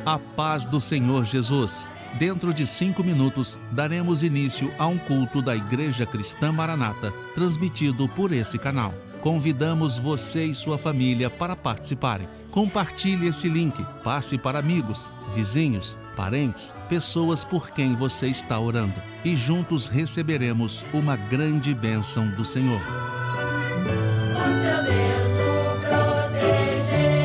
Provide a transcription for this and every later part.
A paz do Senhor Jesus. Dentro de 5 minutos, daremos início a um culto da Igreja Cristã Maranata, transmitido por esse canal. Convidamos você e sua família para participarem. Compartilhe esse link, passe para amigos, vizinhos, parentes, pessoas por quem você está orando. E juntos receberemos uma grande bênção do Senhor. O seu Deus o protegerei.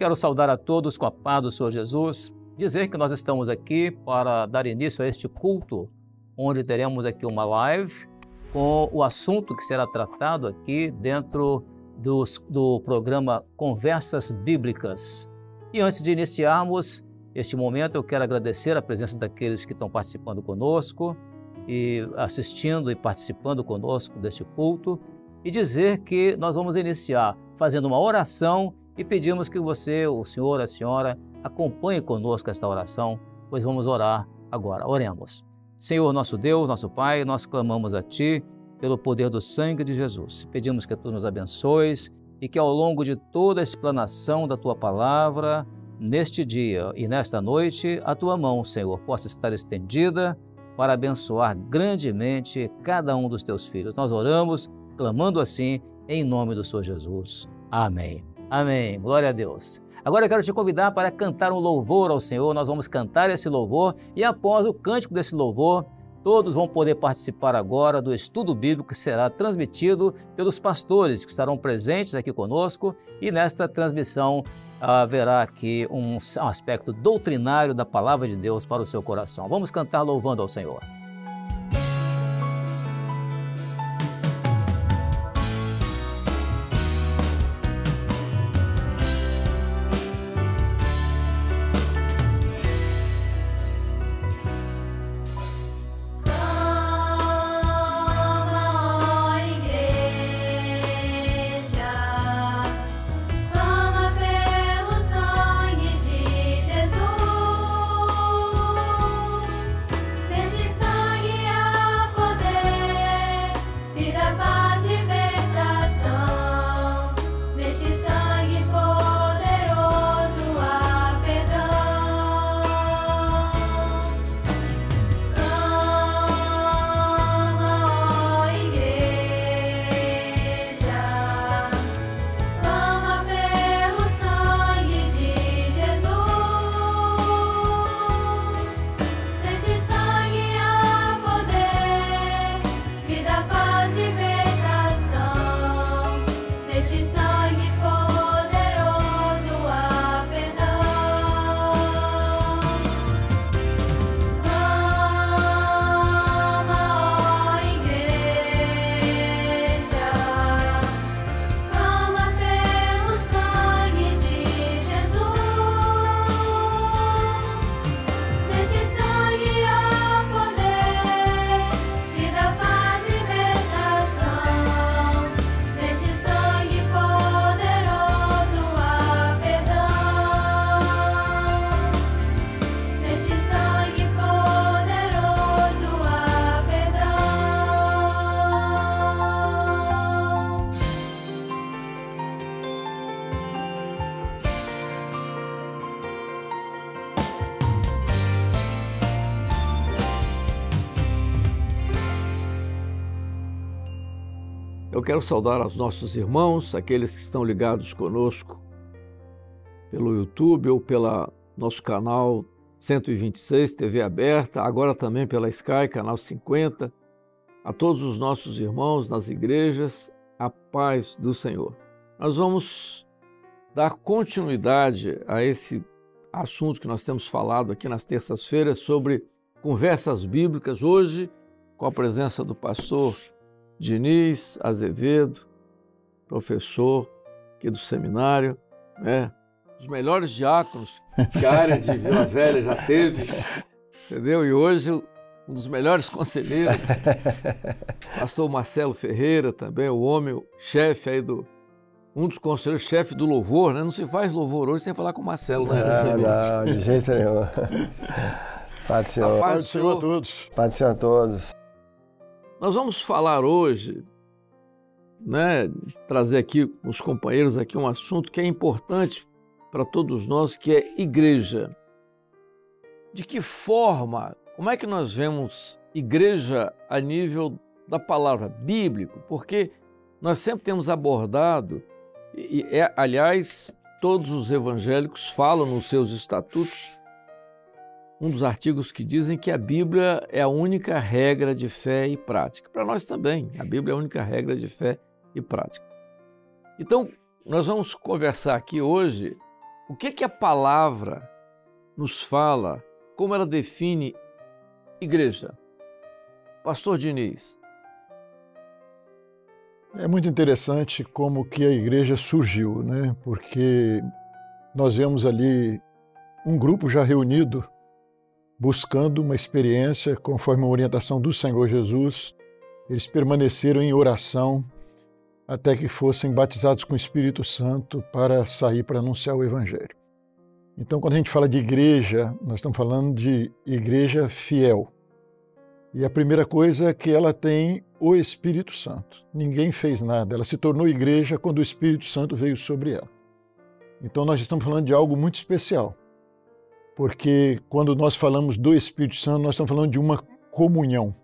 quero saudar a todos com a paz do Senhor Jesus, dizer que nós estamos aqui para dar início a este culto, onde teremos aqui uma live com o assunto que será tratado aqui dentro do programa Conversas Bíblicas. E antes de iniciarmos este momento, eu quero agradecer a presença daqueles que estão participando conosco e assistindo e participando conosco deste culto e dizer que nós vamos iniciar fazendo uma oração e pedimos que você, o senhor, a senhora, acompanhe conosco esta oração, pois vamos orar agora. Oremos. Senhor, nosso Deus, nosso Pai, nós clamamos a Ti pelo poder do sangue de Jesus. Pedimos que Tu nos abençoes e que ao longo de toda a explanação da Tua palavra, neste dia e nesta noite, a Tua mão, Senhor, possa estar estendida para abençoar grandemente cada um dos Teus filhos. Nós oramos, clamando assim, em nome do Senhor Jesus. Amém. Amém. Glória a Deus. Agora eu quero te convidar para cantar um louvor ao Senhor. Nós vamos cantar esse louvor e após o cântico desse louvor, todos vão poder participar agora do estudo bíblico que será transmitido pelos pastores que estarão presentes aqui conosco e nesta transmissão haverá aqui um aspecto doutrinário da palavra de Deus para o seu coração. Vamos cantar louvando ao Senhor. Eu quero saudar aos nossos irmãos, aqueles que estão ligados conosco pelo YouTube ou pelo nosso canal 126, TV aberta, agora também pela Sky, canal 50. A todos os nossos irmãos nas igrejas, a paz do Senhor. Nós vamos dar continuidade a esse assunto que nós temos falado aqui nas terças-feiras sobre conversas bíblicas, hoje com a presença do pastor Diniz Azevedo, professor aqui do seminário, os melhores diáconos que a área de Vila Velha já teve, entendeu? E hoje um dos melhores conselheiros, pastor Marcelo Ferreira também, o homem, o chefe aí um dos conselheiros, chefe do louvor, né? Não se faz louvor hoje sem falar com o Marcelo, né? Não, de jeito nenhum. Paz do Senhor. Paz do Senhor a todos. Paz do Senhor a todos. Nós vamos falar hoje, trazer aqui os companheiros aqui um assunto que é importante para todos nós, que é igreja. De que forma, como é que nós vemos igreja a nível da palavra bíblico? Porque nós sempre temos abordado, aliás, todos os evangélicos falam nos seus estatutos, um dos artigos que dizem que a Bíblia é a única regra de fé e prática. Para nós também, a Bíblia é a única regra de fé e prática. Então, nós vamos conversar aqui hoje o que a palavra nos fala, como ela define igreja? Pastor Diniz. É muito interessante como que a igreja surgiu, né? Porque nós vemos ali um grupo já reunido, buscando uma experiência conforme a orientação do Senhor Jesus. Eles permaneceram em oração até que fossem batizados com o Espírito Santo para sair para anunciar o Evangelho. Então, quando a gente fala de igreja, nós estamos falando de igreja fiel. E a primeira coisa é que ela tem o Espírito Santo. Ninguém fez nada, ela se tornou igreja quando o Espírito Santo veio sobre ela. Então nós estamos falando de algo muito especial, porque quando nós falamos do Espírito Santo, nós estamos falando de uma comunhão.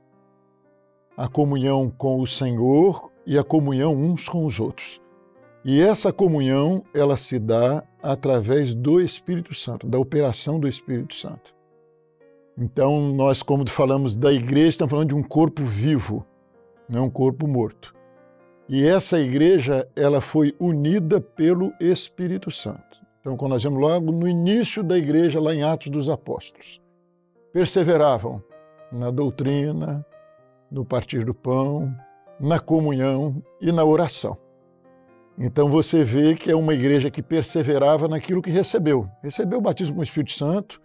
A comunhão com o Senhor e a comunhão uns com os outros. E essa comunhão, ela se dá através do Espírito Santo, da operação do Espírito Santo. Então, nós, como falamos da igreja, estamos falando de um corpo vivo, não um corpo morto. E essa igreja, ela foi unida pelo Espírito Santo. Então, quando nós vemos logo no início da igreja, lá em Atos dos Apóstolos, perseveravam na doutrina, no partir do pão, na comunhão e na oração. Então, você vê que é uma igreja que perseverava naquilo que recebeu. Recebeu o batismo com o Espírito Santo,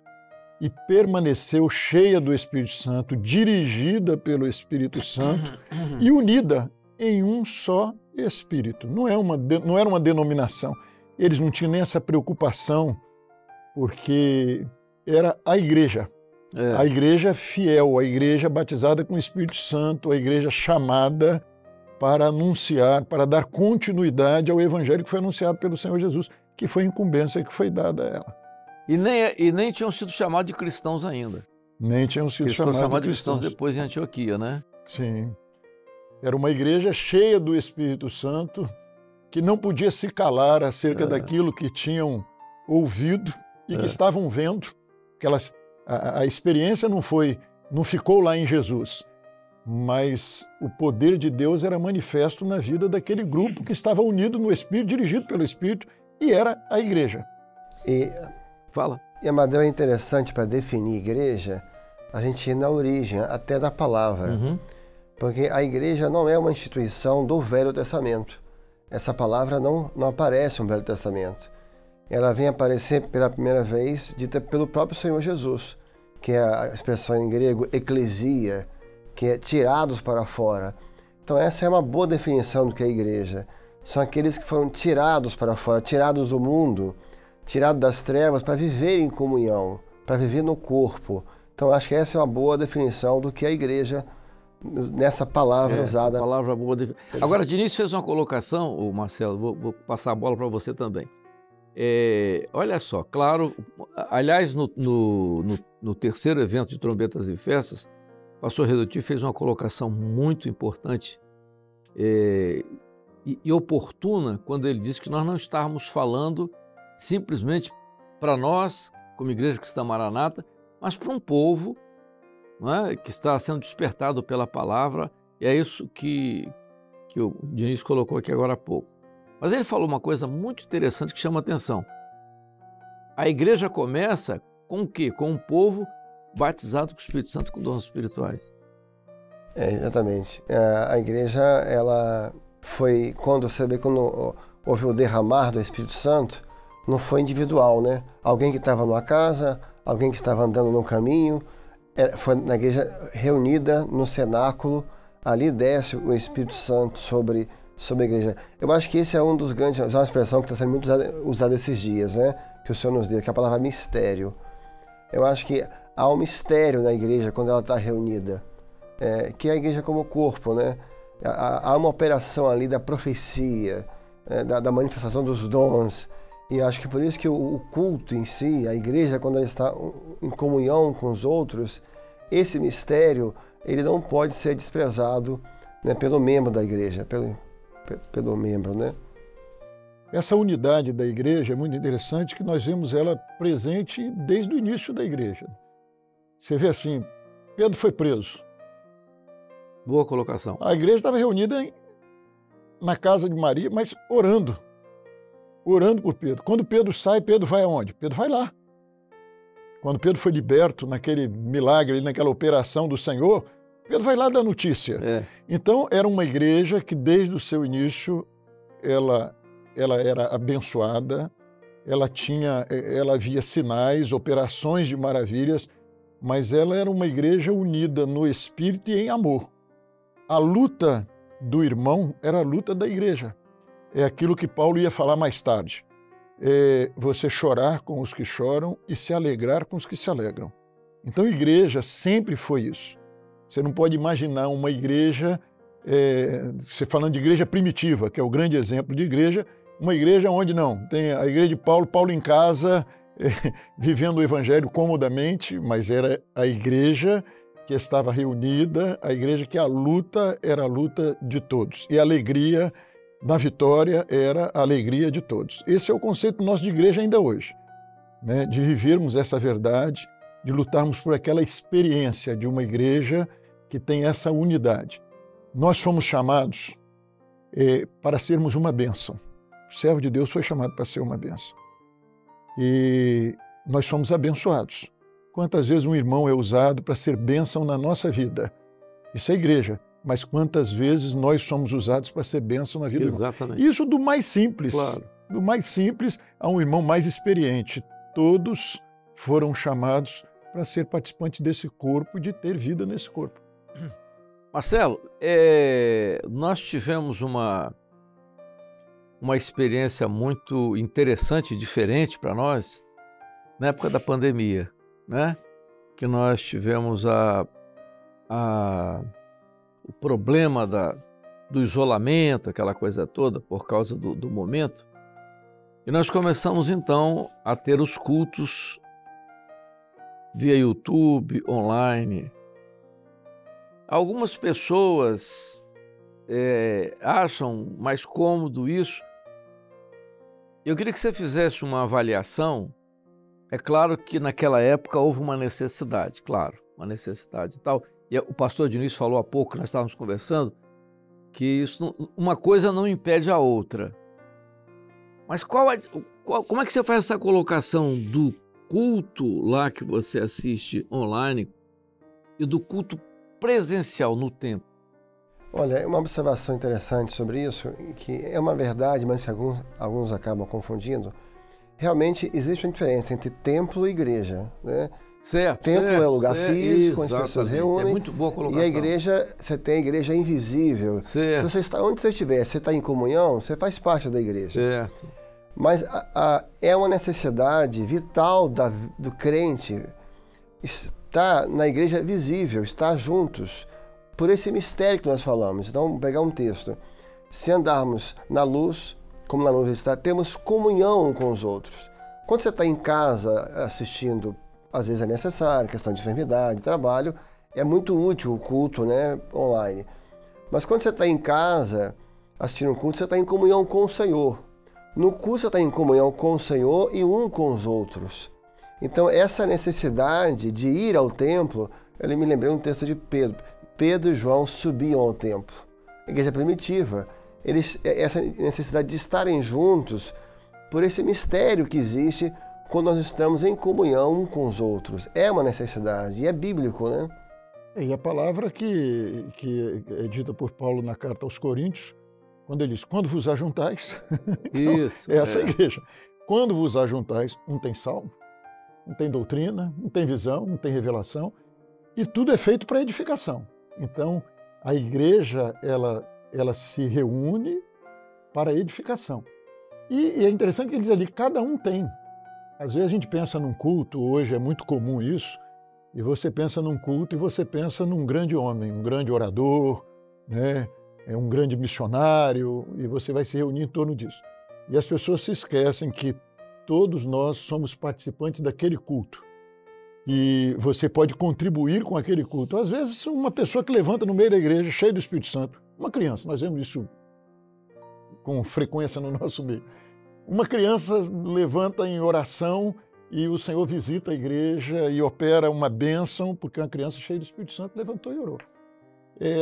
e permaneceu cheia do Espírito Santo, dirigida pelo Espírito Santo e unida em um só Espírito. Não era uma denominação. Eles não tinham nem essa preocupação, porque era a igreja. A igreja fiel, a igreja batizada com o Espírito Santo, a igreja chamada para anunciar, para dar continuidade ao Evangelho que foi anunciado pelo Senhor Jesus, que foi a incumbência que foi dada a ela. E nem tinham sido chamados de cristãos ainda. Nem tinham sido chamados de cristãos depois em Antioquia, né? Sim. Era uma igreja cheia do Espírito Santo, que não podia se calar acerca daquilo que tinham ouvido e que estavam vendo. A experiência não ficou lá em Jesus, mas o poder de Deus era manifesto na vida daquele grupo que estava unido no Espírito, dirigido pelo Espírito, e era a igreja. Fala. E, Amadeu, é interessante para definir igreja, a gente ir na origem, até da palavra. Porque a igreja não é uma instituição do Velho Testamento. Essa palavra não aparece no Velho Testamento. Ela vem aparecer pela primeira vez dita pelo próprio Senhor Jesus, que é a expressão em grego eclesia, que é tirados para fora. Então essa é uma boa definição do que é a igreja. São aqueles que foram tirados para fora, tirados do mundo, tirado das trevas para viver em comunhão, para viver no corpo. Então, acho que essa é uma boa definição do que é a igreja nessa palavra usada. Essa palavra boa. Agora, Diniz fez uma colocação, Marcelo, vou passar a bola para você também. Olha só, claro, aliás, no terceiro evento de Trombetas e Festas, o pastor Reduti fez uma colocação muito importante e oportuna quando ele disse que nós não estávamos falando simplesmente para nós, como Igreja Cristã Maranata, mas para um povo, não é, que está sendo despertado pela palavra, e é isso que o Diniz colocou aqui agora há pouco. Mas ele falou uma coisa muito interessante que chama a atenção. A igreja começa com o quê? Com um povo batizado com o Espírito Santo com dons espirituais. Exatamente. A igreja, ela foi, quando houve o derramar do Espírito Santo, não foi individual, né? Alguém que estava numa casa, alguém que estava andando no caminho, foi na igreja reunida no cenáculo, ali desce o Espírito Santo sobre a igreja. Eu acho que esse é um dos grandes, é uma expressão que está sendo muito usada esses dias, né? Que o Senhor nos deu, que é a palavra mistério. Eu acho que há um mistério na igreja quando ela está reunida, que é a igreja como corpo, né? Há uma operação ali da profecia, da manifestação dos dons. E acho que por isso que o culto em si, a igreja, quando ela está em comunhão com os outros, esse mistério, ele não pode ser desprezado, né, pelo membro da igreja, pelo membro, né? Essa unidade da igreja é muito interessante, que nós vemos ela presente desde o início da igreja. Você vê assim, Pedro foi preso. Boa colocação. A igreja estava reunida na casa de Maria, mas orando. orando por Pedro. Quando Pedro sai, Pedro vai aonde? Pedro vai lá. Quando Pedro foi liberto naquele milagre, naquela operação do Senhor, Pedro vai lá dar notícia. Então, era uma igreja que, desde o seu início, ela era abençoada, ela via sinais, operações de maravilhas, mas ela era uma igreja unida no espírito e em amor. A luta do irmão era a luta da igreja. É aquilo que Paulo ia falar mais tarde. É você chorar com os que choram e se alegrar com os que se alegram. Então, igreja sempre foi isso. Você não pode imaginar uma igreja, você falando de igreja primitiva, que é o grande exemplo de igreja, uma igreja onde não, tem a igreja de Paulo, Paulo em casa, vivendo o evangelho comodamente, mas era a igreja que estava reunida, a igreja que a luta era a luta de todos. E a alegria na vitória era a alegria de todos. Esse é o conceito nosso de igreja ainda hoje, né? De vivermos essa verdade, de lutarmos por aquela experiência de uma igreja que tem essa unidade. Nós fomos chamados para sermos uma bênção. O servo de Deus foi chamado para ser uma bênção. E nós somos abençoados. Quantas vezes um irmão é usado para ser bênção na nossa vida? Isso é igreja. Mas quantas vezes nós somos usados para ser bênção na vida do irmão? Exatamente. Isso do mais simples. Claro. Do mais simples a um irmão mais experiente. Todos foram chamados para ser participantes desse corpo e de ter vida nesse corpo. Marcelo, nós tivemos uma experiência muito interessante e diferente para nós na época da pandemia, né? Que nós tivemos o problema do isolamento, aquela coisa toda, por causa do momento. E nós começamos, então, a ter os cultos via YouTube, online. Algumas pessoas acham mais cômodo isso. Eu queria que você fizesse uma avaliação. É claro que naquela época houve uma necessidade, claro, uma necessidade e tal. E o pastor Diniz falou há pouco, nós estávamos conversando, que uma coisa não impede a outra. Mas como é que você faz essa colocação do culto lá que você assiste online e do culto presencial no templo? Olha, uma observação interessante sobre isso, que é uma verdade, mas que alguns acabam confundindo. Realmente existe uma diferença entre templo e igreja, né? Certo. Templo é um lugar físico, onde as exatamente. pessoas reúnem. É muito boa a colocação. E a igreja, você tem a igreja invisível. Certo. Se você está, onde você estiver, você está em comunhão, você faz parte da igreja. Certo. Mas é uma necessidade vital do crente estar na igreja visível, estar juntos, por esse mistério que nós falamos. Então, vamos pegar um texto. Se andarmos na luz, como na luz está, temos comunhão com os outros. Quando você está em casa assistindo, às vezes é necessário, questão de enfermidade, trabalho, é muito útil o culto, né, online. Mas quando você está em casa assistindo um culto, você está em comunhão com o Senhor. No culto você está em comunhão com o Senhor e um com os outros. Então essa necessidade de ir ao templo, eu me lembrei um texto de Pedro. Pedro e João subiam ao templo. A igreja primitiva, essa necessidade de estarem juntos por esse mistério que existe quando nós estamos em comunhão com os outros. É uma necessidade, e é bíblico, né? E a palavra que é dita por Paulo na carta aos Coríntios, quando ele diz, quando vos ajuntais, então, isso, essa é a igreja. Quando vos ajuntais, um tem salmo, um tem doutrina, um tem visão, um tem revelação, e tudo é feito para edificação. Então, a igreja, ela se reúne para edificação. E é interessante que ele diz ali, cada um tem. Às vezes a gente pensa num culto, hoje é muito comum isso, e você pensa num culto e você pensa num grande homem, um grande orador, né? É um grande missionário, e você vai se reunir em torno disso. E as pessoas se esquecem que todos nós somos participantes daquele culto. E você pode contribuir com aquele culto. Às vezes, uma pessoa que levanta no meio da igreja, cheia do Espírito Santo, uma criança, nós vemos isso com frequência no nosso meio. Uma criança levanta em oração e o Senhor visita a igreja e opera uma bênção, porque uma criança cheia do Espírito Santo levantou e orou.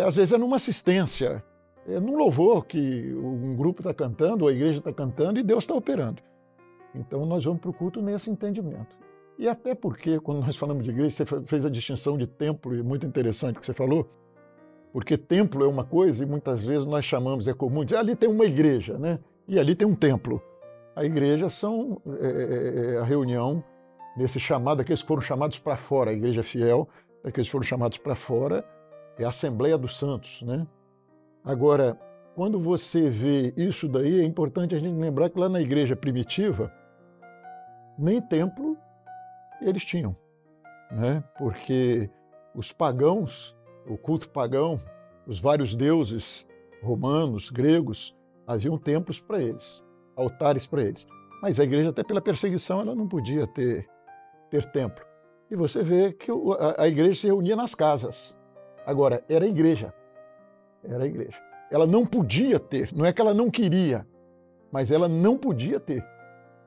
Às vezes é numa assistência, num louvor que um grupo está cantando, ou a igreja está cantando e Deus está operando. Então nós vamos para o culto nesse entendimento. E até porque, quando nós falamos de igreja, você fez a distinção de templo, e muito interessante o que você falou, porque templo é uma coisa e muitas vezes nós chamamos, é comum dizer, ali tem uma igreja, né? E ali tem um templo. A igreja são a reunião nesse chamado, aqueles que foram chamados para fora, a igreja fiel, aqueles que foram chamados para fora, é a Assembleia dos Santos, né? Agora, quando você vê isso daí, é importante a gente lembrar que lá na igreja primitiva, nem templo eles tinham, né? Porque os pagãos, o culto pagão, os vários deuses romanos, gregos, haviam templos para eles, altares para eles. Mas a igreja, até pela perseguição, ela não podia ter templo. E você vê que a igreja se reunia nas casas. Agora, era a igreja. Era a igreja. Ela não podia ter, não é que ela não queria, mas ela não podia ter.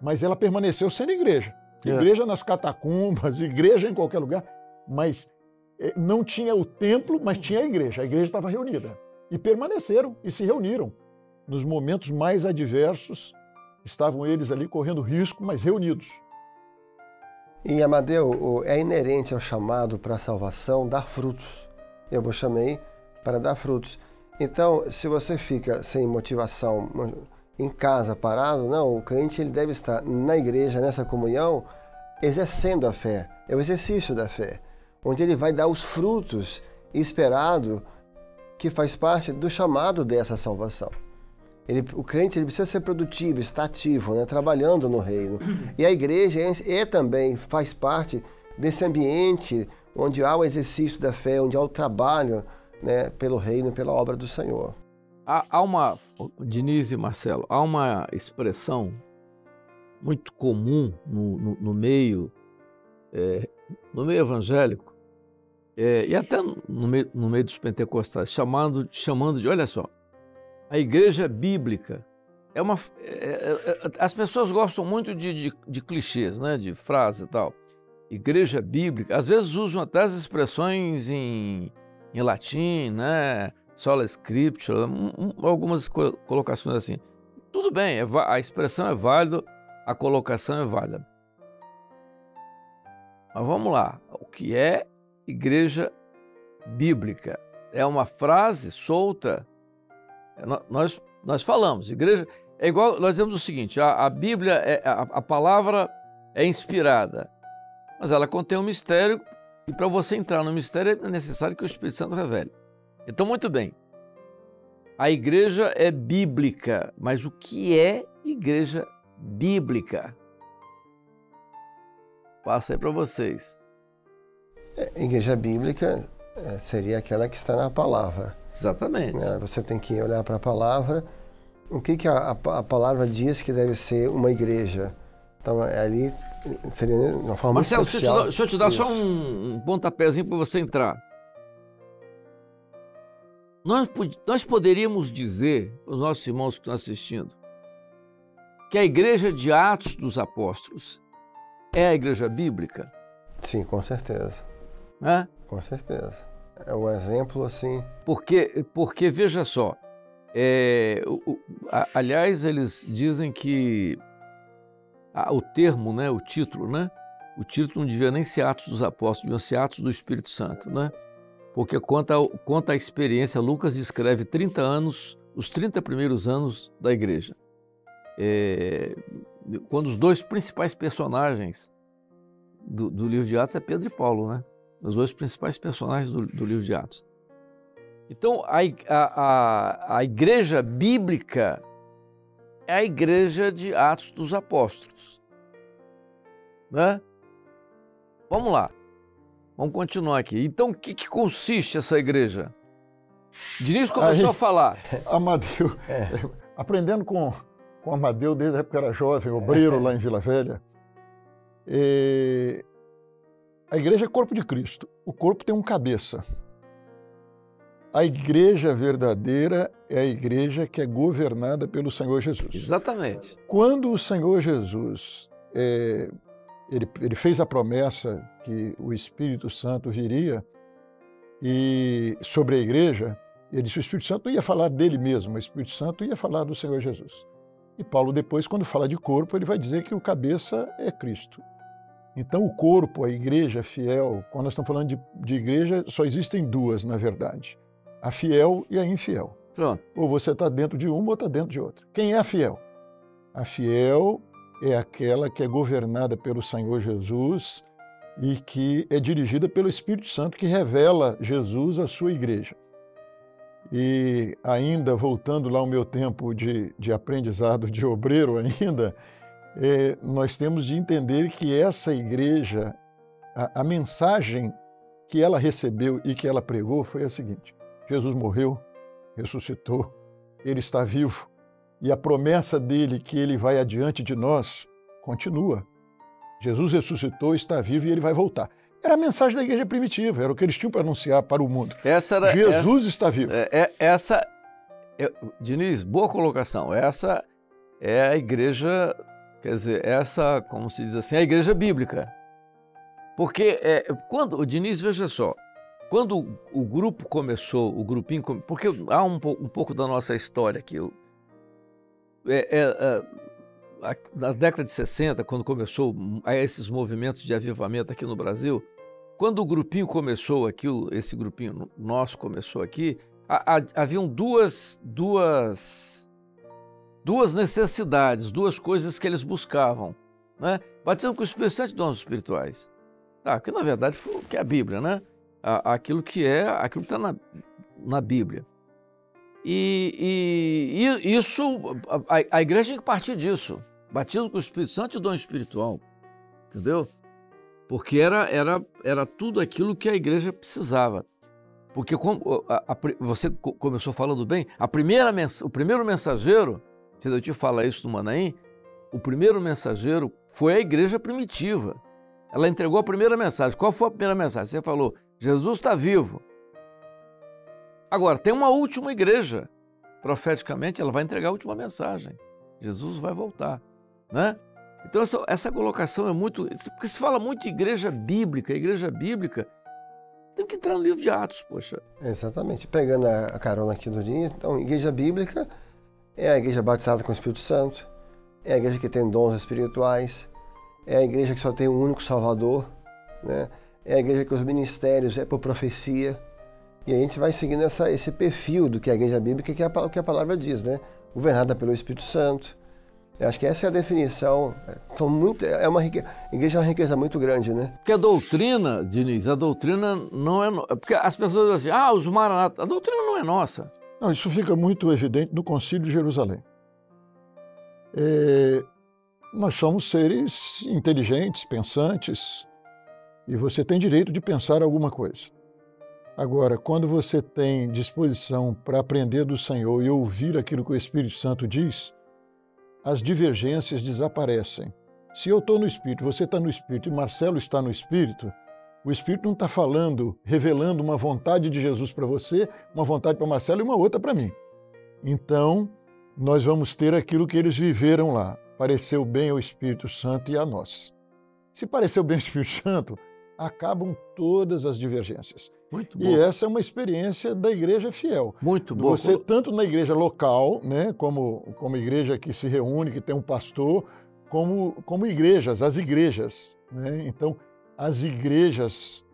Mas ela permaneceu sendo igreja. Igreja nas catacumbas, igreja em qualquer lugar, mas não tinha o templo, mas tinha a igreja. A igreja estava reunida. E permaneceram e se reuniram. Nos momentos mais adversos, estavam eles ali correndo risco, mas reunidos. E, Amadeu, é inerente ao chamado para a salvação dar frutos. Eu vos chamei para dar frutos. Então, se você fica sem motivação em casa parado, não, o crente ele deve estar na igreja, nessa comunhão, exercendo a fé. É o exercício da fé, onde ele vai dar os frutos esperados que faz parte do chamado dessa salvação. O crente ele precisa ser produtivo, estar ativo, né, trabalhando no reino. E a igreja também faz parte desse ambiente onde há o exercício da fé, onde há o trabalho, né, pelo reino e pela obra do Senhor. Há uma, Denise e Marcelo, há uma expressão muito comum no meio evangélico e até no meio dos pentecostais, chamando de, olha só, a igreja bíblica. As pessoas gostam muito de clichês, né, de frase e tal. Igreja bíblica, às vezes usam até as expressões em latim, né? Sola Scriptura, algumas colocações assim. Tudo bem, a expressão é válida, a colocação é válida. Mas vamos lá, o que é igreja bíblica? É uma frase solta? Nós falamos, igreja é igual, nós dizemos o seguinte, a Bíblia, a palavra é inspirada, mas ela contém um mistério e para você entrar no mistério é necessário que o Espírito Santo revele. Então, muito bem, a igreja é bíblica, mas o que é igreja bíblica? Passa aí para vocês. Igreja bíblica seria aquela que está na palavra. Exatamente. Você tem que olhar para a palavra. O que a palavra diz que deve ser uma igreja? Então, ali seria uma forma Marcelo, muito especial. deixa eu te dar só um pontapézinho para você entrar. Nós poderíamos dizer, os nossos irmãos que estão assistindo, que a igreja de Atos dos Apóstolos é a igreja bíblica? Sim, com certeza. É? Com certeza. É um exemplo assim. Porque veja só, aliás, eles dizem que o termo, né, o título não devia nem ser Atos dos Apóstolos, devia ser Atos do Espírito Santo, né? Porque conta a experiência, Lucas descreve 30 anos, os 30 primeiros anos da igreja. Quando os dois principais personagens do livro de Atos é Pedro e Paulo, né? Os dois principais personagens do livro de Atos. Então, a igreja bíblica é a igreja de Atos dos Apóstolos, né? Vamos lá. Vamos continuar aqui. Então, o que consiste essa igreja? Diniz começou a falar. Amadeu, aprendendo com Amadeu desde a época que era jovem, obreiro lá em Vila Velha, a igreja é corpo de Cristo. O corpo tem um cabeça. A igreja verdadeira é a igreja que é governada pelo Senhor Jesus. Exatamente. Quando o Senhor Jesus ele fez a promessa que o Espírito Santo viria sobre a igreja, Ele disse que o Espírito Santo não ia falar dele mesmo, o Espírito Santo ia falar do Senhor Jesus. E Paulo depois, quando fala de corpo, ele vai dizer que o cabeça é Cristo. Então o corpo, a igreja fiel, quando nós estamos falando de igreja, só existem duas, na verdade. A fiel e a infiel. Pronto. Ou você está dentro de uma ou está dentro de outra. Quem é a fiel? A fiel é aquela que é governada pelo Senhor Jesus e que é dirigida pelo Espírito Santo, que revela Jesus à sua igreja. E ainda, voltando lá ao meu tempo de aprendizado de obreiro ainda, nós temos de entender que essa igreja, a mensagem que ela recebeu e que ela pregou foi a seguinte: Jesus morreu, ressuscitou, Ele está vivo, e a promessa dele que Ele vai adiante de nós continua. Jesus ressuscitou, está vivo e Ele vai voltar. Era a mensagem da igreja primitiva, era o que eles tinham para anunciar para o mundo. Jesus está vivo. Diniz, boa colocação. Essa é a igreja, quer dizer, essa, como se diz assim, a igreja bíblica. Porque quando, o Diniz, veja só, quando o grupo começou, o grupinho, porque há um pouco da nossa história aqui. Na década de 60, quando começou esses movimentos de avivamento aqui no Brasil, quando o grupinho começou aqui, esse grupinho nosso começou aqui, haviam duas necessidades, duas coisas que eles buscavam, né? Batismo com o Espírito Santo e dons espirituais. Que na verdade foi o que é a Bíblia, né? Aquilo que está na Bíblia. E isso, a igreja tem que partir disso. Batismo com o Espírito Santo e dom espiritual. Entendeu? Porque era tudo aquilo que a igreja precisava. Porque você começou falando bem, o primeiro mensageiro, eu te falar isso no Manaim, o primeiro mensageiro foi a igreja primitiva. Ela entregou a primeira mensagem. Qual foi a primeira mensagem? Você falou, Jesus está vivo. Agora, tem uma última igreja. Profeticamente, ela vai entregar a última mensagem. Jesus vai voltar, né? Então, essa colocação é muito... Porque se fala muito de igreja bíblica, tem que entrar no livro de Atos, poxa. Exatamente. Pegando a carona aqui do Diniz, então, igreja bíblica é a igreja batizada com o Espírito Santo, é a igreja que tem dons espirituais, é a igreja que só tem um único Salvador, né? É a igreja que os ministérios é por profecia. E a gente vai seguindo esse perfil do que é a igreja bíblica, que é o que a palavra diz, né? Governada pelo Espírito Santo. Eu acho que essa é a definição. A igreja é uma riqueza muito grande, né? Porque a doutrina, Diniz, a doutrina não é... Porque as pessoas dizem assim, os Maranata, a doutrina não é nossa. Não, isso fica muito evidente no Concílio de Jerusalém. Nós somos seres inteligentes, pensantes, e você tem direito de pensar alguma coisa. Agora, quando você tem disposição para aprender do Senhor e ouvir aquilo que o Espírito Santo diz, as divergências desaparecem. Se eu estou no Espírito, você está no Espírito e Marcelo está no Espírito, o Espírito não está falando, revelando uma vontade de Jesus para você, uma vontade para Marcelo e uma outra para mim. Então, nós vamos ter aquilo que eles viveram lá. Pareceu bem ao Espírito Santo e a nós. Se pareceu bem ao Espírito Santo, acabam todas as divergências. Muito bom. E essa é uma experiência da igreja fiel. Muito bom. Você, tanto na igreja local, né, como igreja que se reúne, que tem um pastor, como igrejas, as igrejas, né? Então, as igrejas,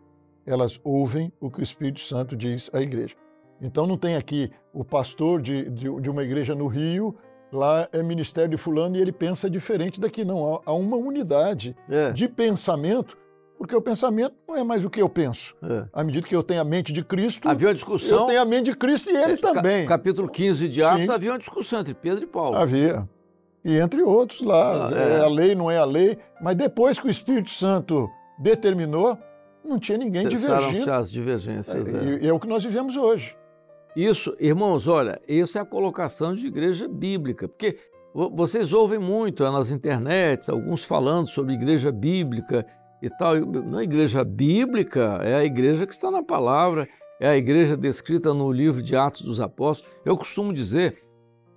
elas ouvem o que o Espírito Santo diz à igreja. Então, não tem aqui o pastor de uma igreja no Rio, lá é ministério de fulano e ele pensa diferente daqui. Não, há uma unidade de pensamento, porque o pensamento não é mais o que eu penso. À medida que eu tenho a mente de Cristo, havia uma discussão, eu tenho a mente de Cristo e ele também. Capítulo 15 de Atos, havia uma discussão entre Pedro e Paulo. Havia. E entre outros lá, a lei, não é a lei, mas depois que o Espírito Santo determinou, não tinha ninguém divergindo. As divergências. E é o que nós vivemos hoje. Isso, irmãos, olha, isso é a colocação de igreja bíblica, porque vocês ouvem muito nas internets, alguns falando sobre igreja bíblica e tal. Não é igreja bíblica, é a igreja que está na palavra, é a igreja descrita no livro de Atos dos Apóstolos. Eu costumo dizer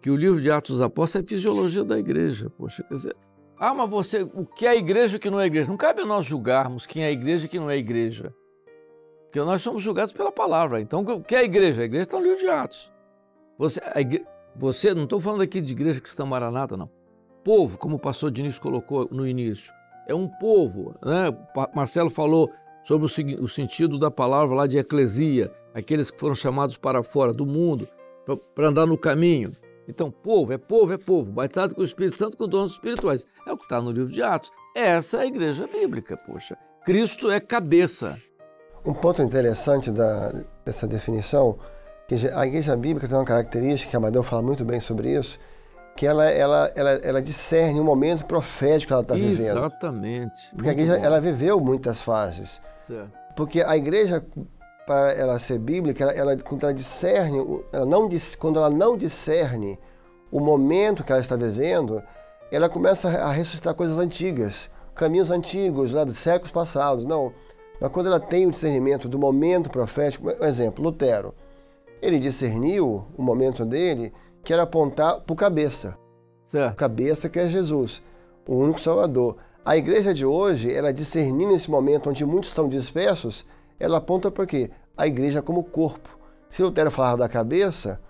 que o livro de Atos dos Apóstolos é a fisiologia da igreja. Poxa, quer dizer, mas o que é a igreja e o que não é a igreja? Não cabe a nós julgarmos quem é a igreja e quem não é a igreja. Porque nós somos julgados pela palavra. Então, o que é a igreja? A igreja está no livro de Atos. Você não estou falando aqui de igreja cristã maranata, não. Povo, como o pastor Diniz colocou no início, é um povo, né? Marcelo falou sobre o sentido da palavra lá de eclesia, aqueles que foram chamados para fora do mundo, para andar no caminho. Então, povo, batizado com o Espírito Santo com dons espirituais. É o que está no livro de Atos. Essa é a igreja bíblica, poxa. Cristo é cabeça. Um ponto interessante dessa definição, que a igreja bíblica tem uma característica, que a Amadeu fala muito bem sobre isso, que ela discerne o momento profético que ela está vivendo. Exatamente. Porque a igreja ela viveu muitas fases. Certo. Porque a igreja, para ela ser bíblica, quando ela discerne, quando ela não discerne o momento que ela está vivendo, ela começa a ressuscitar coisas antigas, caminhos antigos, lá dos séculos passados. Não. Mas quando ela tem o discernimento do momento profético, por exemplo, Lutero, ele discerniu o momento dele, que era apontar para o cabeça. Certo. Cabeça que é Jesus, o único Salvador. A igreja de hoje, ela discernindo esse momento onde muitos estão dispersos, ela aponta para quê? A igreja como corpo. Se Lutero falava da cabeça,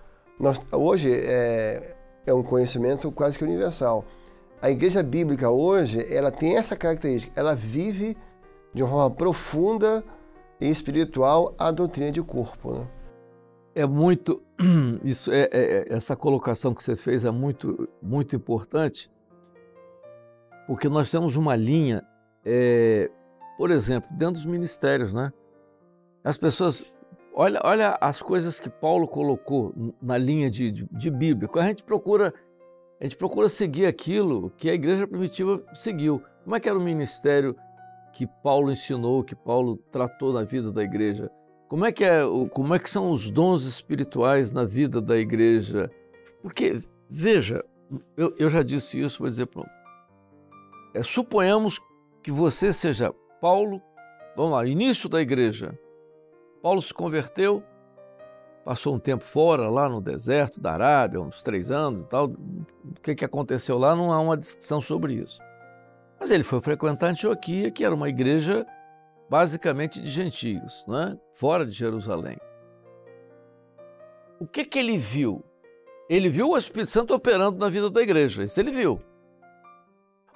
hoje é um conhecimento quase que universal. A igreja bíblica hoje, ela tem essa característica, ela vive de uma forma profunda e espiritual a doutrina de corpo, né? É muito, essa colocação que você fez é muito, muito importante, porque nós temos uma linha, por exemplo, dentro dos ministérios, né? As pessoas, olha as coisas que Paulo colocou na linha de Bíblia. A gente procura seguir aquilo que a igreja primitiva seguiu. Como é que era o ministério que Paulo ensinou, que Paulo tratou na vida da igreja? Como é que são os dons espirituais na vida da igreja? Porque, veja, eu já disse isso, vou dizer pronto. Suponhamos que você seja Paulo, vamos lá, início da igreja. Paulo se converteu, passou um tempo fora, lá no deserto da Arábia, uns 3 anos e tal. O que aconteceu lá, não há uma discussão sobre isso. Mas ele foi frequentar Antioquia, que era uma igreja basicamente de gentios, né? Fora de Jerusalém. O que ele viu? Ele viu o Espírito Santo operando na vida da igreja, isso ele viu.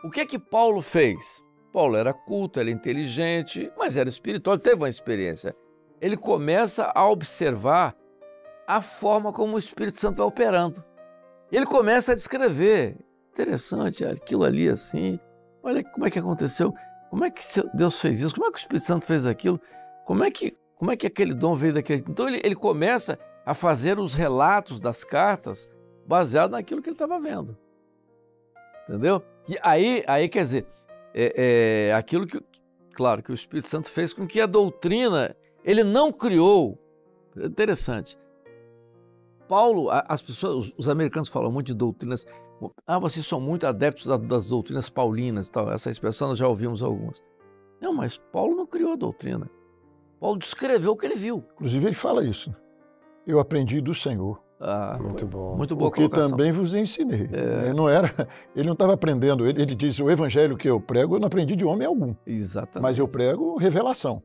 O que Paulo fez? Paulo era culto, era inteligente, mas era espiritual, ele teve uma experiência. Ele começa a observar a forma como o Espírito Santo vai operando. Ele começa a descrever. Interessante, aquilo ali assim, olha como é que aconteceu. Como é que Deus fez isso? Como é que o Espírito Santo fez aquilo? Como é que aquele dom veio daquele... Então ele começa a fazer os relatos das cartas baseado naquilo que ele estava vendo. Entendeu? E aí quer dizer, aquilo que, claro, que o Espírito Santo fez com que a doutrina, ele não criou. É interessante. Paulo, as pessoas, os americanos falam muito de doutrinas. Vocês são muito adeptos das doutrinas paulinas e tal. Essa expressão nós já ouvimos algumas. Não, mas Paulo não criou a doutrina. Paulo descreveu o que ele viu. Inclusive ele fala isso. Eu aprendi do Senhor. Muito bom. Muito boa o que colocação. também vos ensinei. Ele não estava aprendendo. Ele diz, o evangelho que eu prego, eu não aprendi de homem algum. Exatamente. Mas eu prego revelação.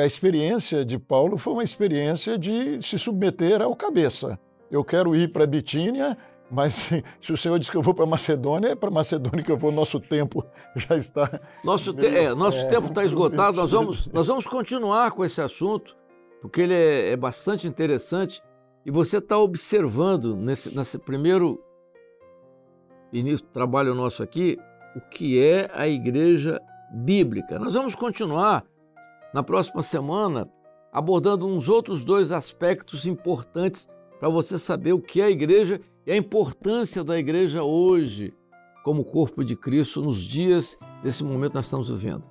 A experiência de Paulo foi uma experiência de se submeter ao cabeça. Eu quero ir para Bitínia, mas se o Senhor diz que eu vou para Macedônia, é para Macedônia que eu vou, nosso tempo já está... Nosso tempo está esgotado, nós vamos continuar com esse assunto, porque ele é bastante interessante, e você está observando nesse primeiro início do trabalho nosso aqui, o que é a igreja bíblica. Nós vamos continuar na próxima semana abordando uns outros 2 aspectos importantes para você saber o que é a igreja e a importância da igreja hoje como corpo de Cristo nos dias desse momento que nós estamos vivendo.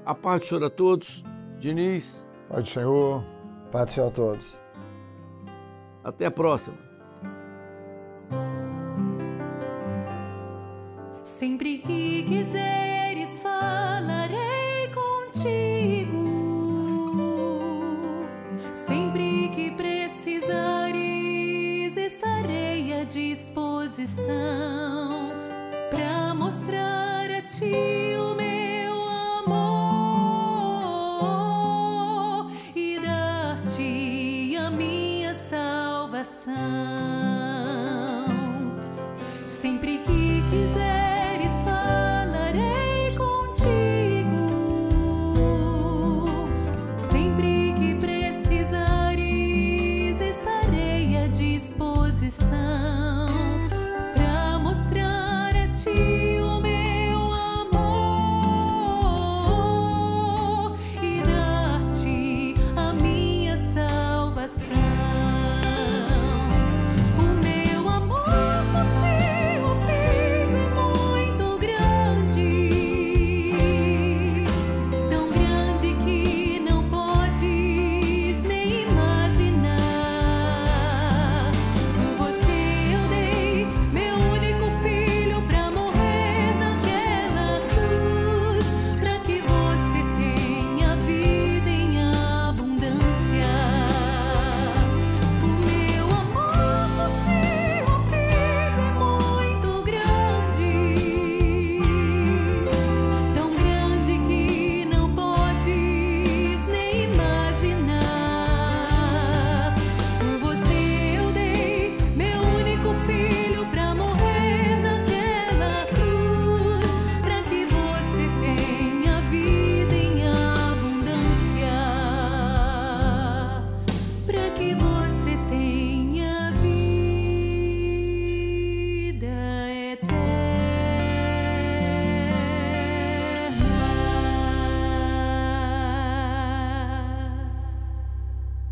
A paz do Senhor a todos. Diniz. Pai do Senhor. Pai do Senhor a todos. Até a próxima. Sempre que quiseres, falarei contigo. Sempre que precisares, estarei à disposição para mostrar a ti o meu amor.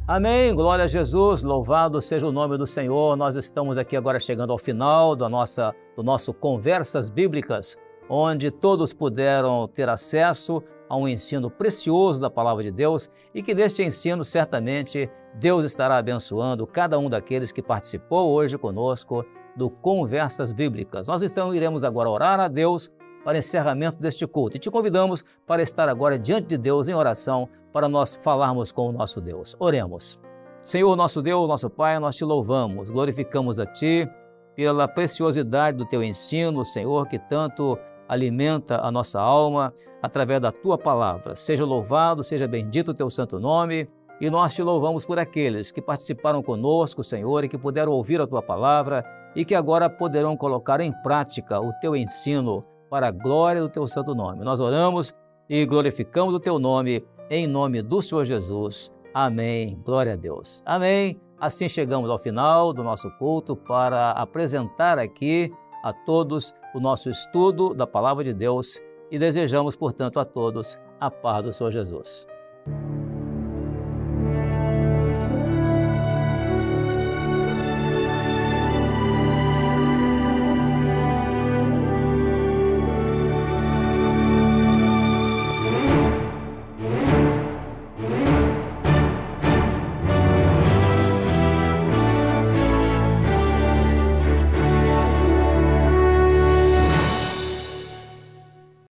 Amém, glória a Jesus, louvado seja o nome do Senhor. Nós estamos aqui agora chegando ao final do nosso Conversas Bíblicas, onde todos puderam ter acesso a um ensino precioso da Palavra de Deus e que deste ensino certamente Deus estará abençoando cada um daqueles que participou hoje conosco do Conversas Bíblicas. Nós iremos agora orar a Deus para encerramento deste culto e te convidamos para estar agora diante de Deus em oração para nós falarmos com o nosso Deus. Oremos. Senhor, nosso Deus, nosso Pai, nós te louvamos, glorificamos a Ti pela preciosidade do Teu ensino, Senhor, que tanto alimenta a nossa alma através da Tua palavra. Seja louvado, seja bendito o Teu santo nome e nós te louvamos por aqueles que participaram conosco, Senhor, e que puderam ouvir a Tua palavra e que agora poderão colocar em prática o Teu ensino para a glória do Teu santo nome. Nós oramos e glorificamos o Teu nome, em nome do Senhor Jesus. Amém. Glória a Deus. Amém. Assim chegamos ao final do nosso culto para apresentar aqui a todos o nosso estudo da Palavra de Deus e desejamos, portanto, a todos a paz do Senhor Jesus.